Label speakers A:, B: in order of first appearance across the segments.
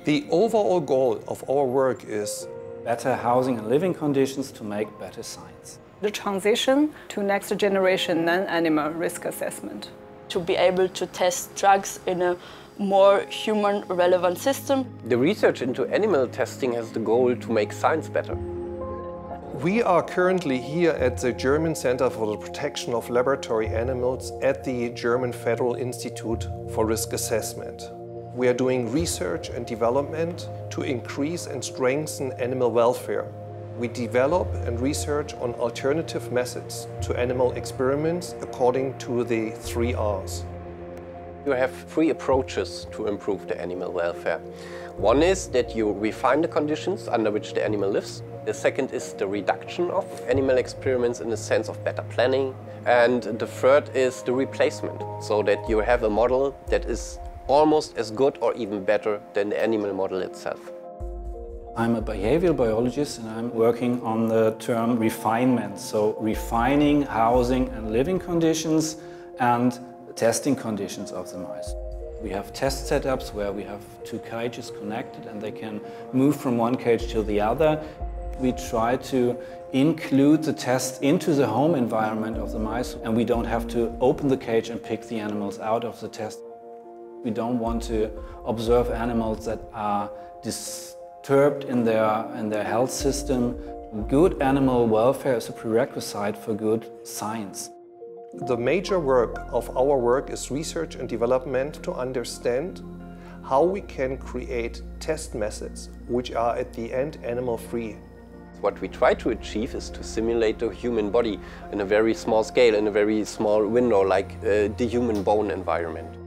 A: The overall goal of our work is
B: better housing and living conditions to make better science.
C: The transition to next generation non-animal risk assessment.
D: To be able to test drugs in a more human relevant system.
E: The research into animal testing has the goal to make science better.
A: We are currently here at the German Center for the Protection of Laboratory Animals at the German Federal Institute for Risk Assessment. We are doing research and development to increase and strengthen animal welfare. We develop and research on alternative methods to animal experiments according to the 3 Rs.
E: You have 3 approaches to improve the animal welfare. One is that you refine the conditions under which the animal lives. The second is the reduction of animal experiments in the sense of better planning. And the third is the replacement, so that you have a model that is almost as good or even better than the animal model itself.
B: I'm a behavioral biologist and I'm working on the term refinement, so refining housing and living conditions and testing conditions of the mice. We have test setups where we have 2 cages connected and they can move from one cage to the other. We try to include the test into the home environment of the mice, and we don't have to open the cage and pick the animals out of the test. We don't want to observe animals that are disturbed in their health system. Good animal welfare is a prerequisite for good science.
A: The major work of our work is research and development to understand how we can create test methods which are at the end animal-free.
E: What we try to achieve is to simulate the human body in a very small scale, in a very small window, like the human bone environment.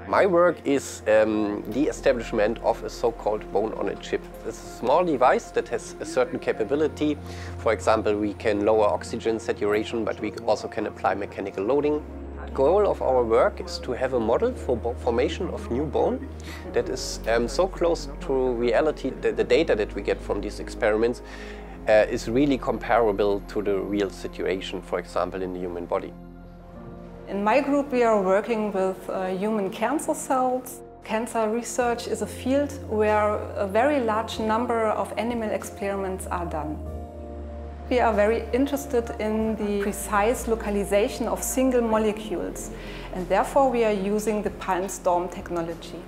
E: My work is the establishment of a so-called bone-on-a-chip. It's a small device that has a certain capability. For example, we can lower oxygen saturation, but we also can apply mechanical loading. The goal of our work is to have a model for formation of new bone that is so close to reality that the data that we get from these experiments is really comparable to the real situation, for example, in the human body.
C: In my group we are working with human cancer cells. Cancer research is a field where a very large number of animal experiments are done. We are very interested in the precise localization of single molecules, and therefore we are using the palm-storm technology.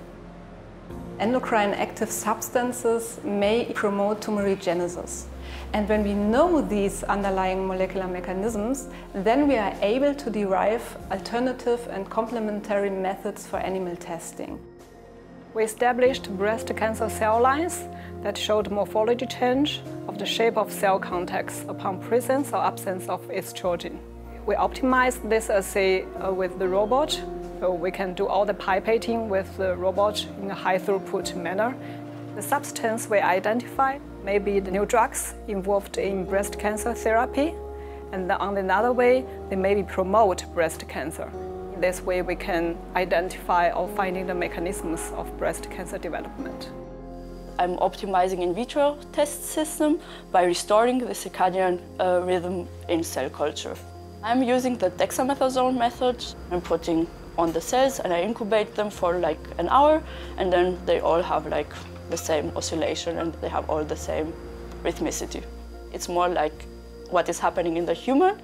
C: Endocrine active substances may promote tumorigenesis. And when we know these underlying molecular mechanisms, then we are able to derive alternative and complementary methods for animal testing. We established breast cancer cell lines that showed morphology change of the shape of cell contacts upon presence or absence of estrogen. We optimized this assay with the robot, so we can do all the pipeting with the robot in a high throughput manner. The substance we identify may be the new drugs involved in breast cancer therapy, and on another way, they maybe promote breast cancer. In this way, we can identify or finding the mechanisms of breast cancer development.
D: I'm optimizing in vitro test system by restoring the circadian rhythm in cell culture. I'm using the dexamethasone method. I'm putting on the cells and I incubate them for like an hour, and then they all have like the same oscillation and they have all the same rhythmicity. It's more like what is happening in the human.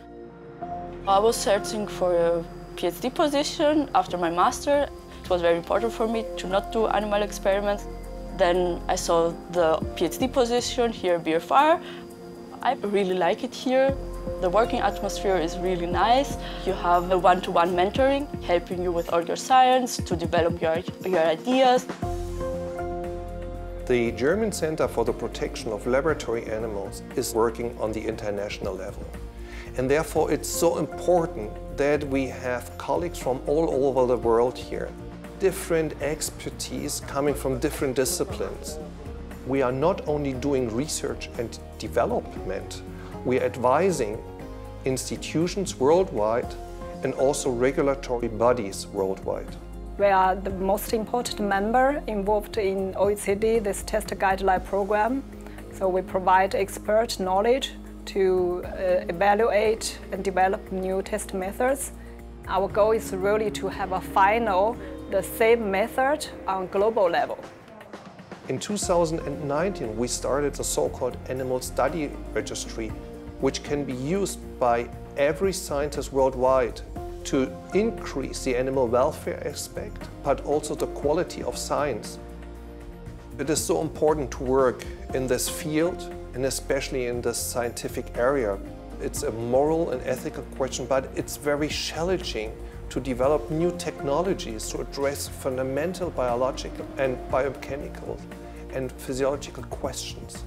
D: I was searching for a PhD position after my master. It was very important for me to not do animal experiments. Then I saw the PhD position here at Bf3R. I really like it here. The working atmosphere is really nice. You have a one-to-one mentoring, helping you with all your science, to develop your ideas.
A: The German Center for the Protection of Laboratory Animals is working on the international level. And therefore it's so important that we have colleagues from all over the world here. Different expertise coming from different disciplines. We are not only doing research and development, we are advising institutions worldwide and also regulatory bodies worldwide.
C: We are the most important member involved in OECD, this test guideline program. So we provide expert knowledge to evaluate and develop new test methods. Our goal is really to have a final, the same method on global level.
A: In 2019, we started the so-called Animal Study Registry, which can be used by every scientist worldwide to increase the animal welfare aspect, but also the quality of science. It is so important to work in this field, and especially in this scientific area. It's a moral and ethical question, but it's very challenging to develop new technologies to address fundamental biological and biochemical and physiological questions.